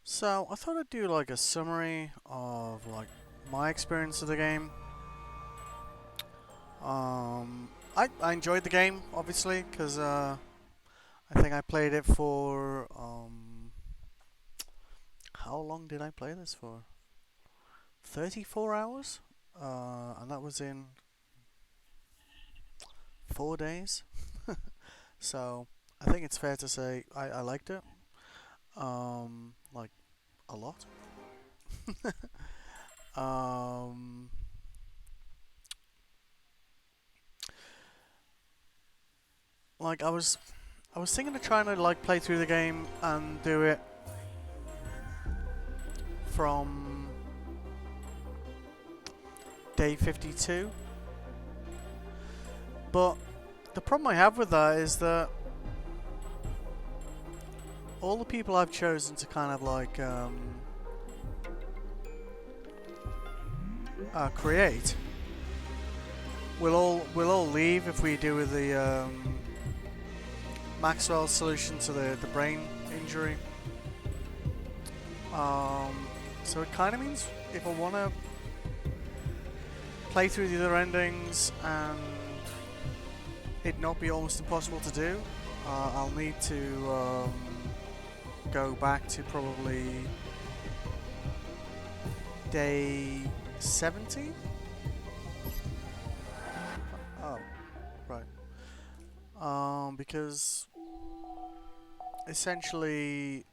So I thought I'd do like a summary of like my experience of the game. I enjoyed the game obviously because I think I played it for how long did I play this for? 34 hours, and that was in 4 days. So I think it's fair to say I liked it, like a lot. um, like I was thinking of trying to like play through the game and do it from day 52. But the problem I have with that is that all the people I've chosen to kind of like create will all leave if we do with the Maxwell solution to the brain injury. So it kind of means if I want to play through the other endings and it not be almost impossible to do, I'll need to go back to probably day 70. Oh, right. Because essentially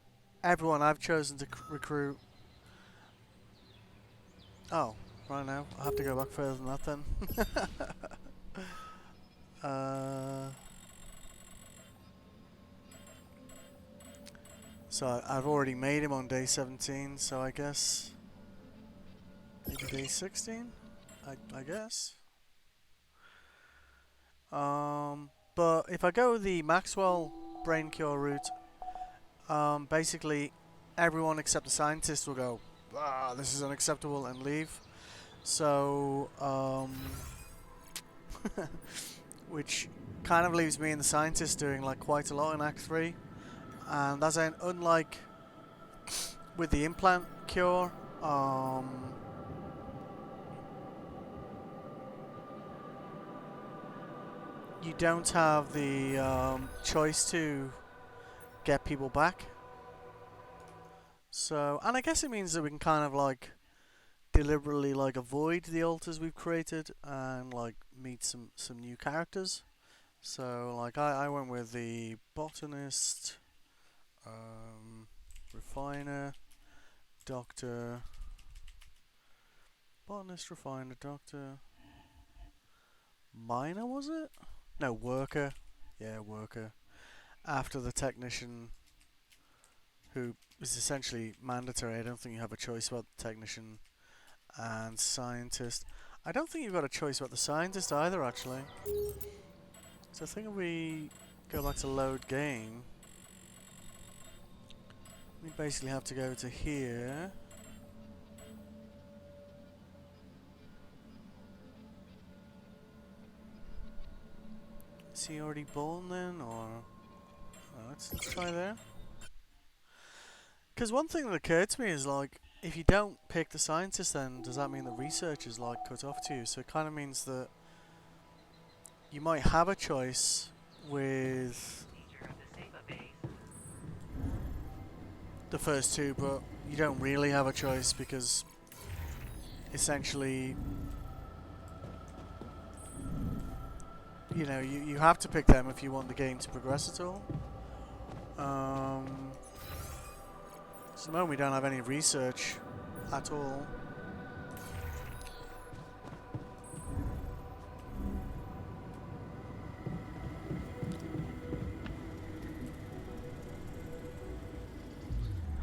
everyone I've chosen to recruit. Oh, right now I have to go back further than that then. uh, so I've already made him on day 17, so I guess maybe day 16. I guess. But if I go the Maxwell brain cure route, basically everyone except the scientist will go, ah, this is unacceptable, and leave. So, which kind of leaves me and the scientist doing like quite a lot in Act 3. And that's unlike with the implant cure, you don't have the choice to get people back. So, and I guess it means that we can kind of like deliberately like avoid the alters we've created and like meet some new characters. So like I went with the botanist, um, refiner, doctor, botanist, refiner, doctor, miner, was it? No, worker. Yeah, worker. After the technician, who is essentially mandatory. I don't think you have a choice about the technician and scientist. I don't think you've got a choice about the scientist either, actually. So I think if we go back to load game, we basically have to go to here. Is he already born then, or let's try there. Because one thing that occurred to me is like, if you don't pick the scientist, then does that mean the research is like cut off to you? So it kind of means that you might have a choice with the first two, but you don't really have a choice because essentially, you know, you have to pick them if you want the game to progress at all. So at the moment we don't have any research at all.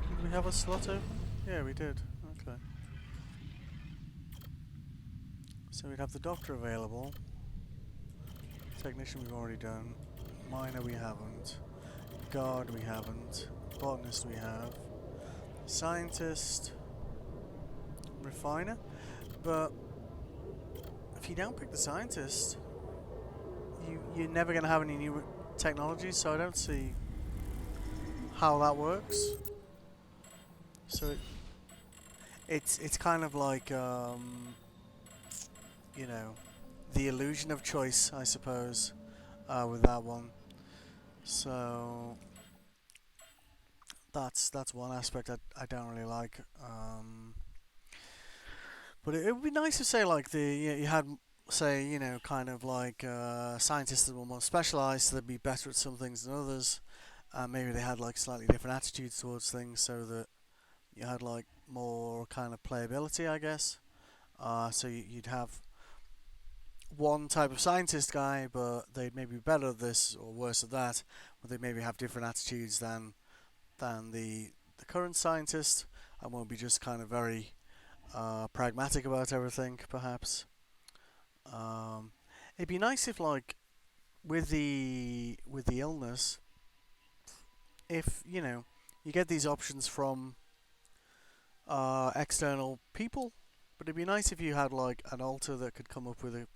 Did we have a slot open? Yeah, we did. Okay. So we'd have the doctor available. Technician we've already done. Miner we haven't. Guard we haven't. Botanist we have. Scientist. Refiner. But if you don't pick the scientist, you're never going to have any new technology, so I don't see how that works. So it's kind of like you know, the illusion of choice, I suppose, with that one. So that's one aspect I don't really like. But it would be nice to say like you had say kind of like scientists that were more specialized, so they'd be better at some things than others. Maybe they had like slightly different attitudes towards things, so that you had like more kind of playability, I guess. So you'd have one type of scientist guy, but they'd maybe be better at this or worse at that, but they'd maybe have different attitudes than the current scientist, and won't be just kind of very pragmatic about everything, perhaps. Um, it'd be nice if, like, with the illness, if you get these options from external people, but it'd be nice if you had like an alter that could come up with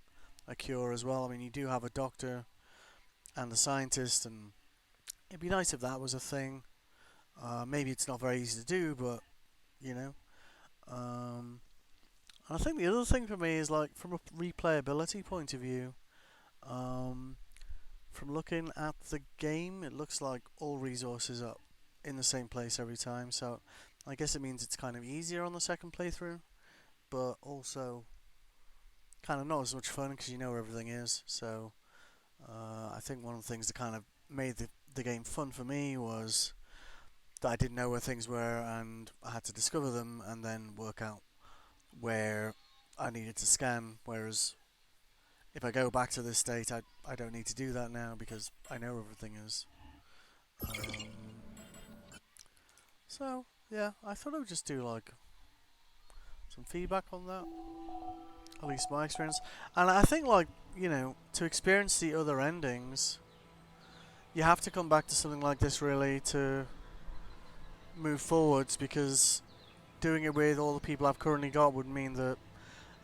a cure as well. I mean, you do have a doctor and a scientist, and it'd be nice if that was a thing. Maybe it's not very easy to do, but you know. Um, I think the other thing for me is like from a replayability point of view. Um, from looking at the game, it looks like all resources are in the same place every time. So I guess it means it's kind of easier on the second playthrough, but also kind of not as much fun because you know where everything is. So I think one of the things that kind of made the game fun for me was that I didn't know where things were and I had to discover them and then work out where I needed to scan. Whereas if I go back to this state, I don't need to do that now because I know where everything is. Um, so yeah, I thought I would just do like some feedback on that, at least my experience. And I think like to experience the other endings, you have to come back to something like this really to move forwards because doing it with all the people I've currently got would mean that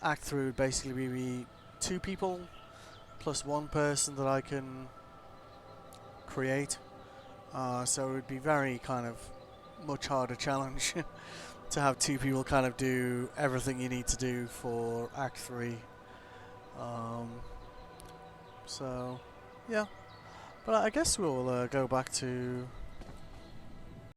Act 3 would basically be two people plus one person that I can create. So it would be very kind of much harder challenge to have two people kind of do everything you need to do for Act 3. Um, so, yeah. But I guess we'll go back to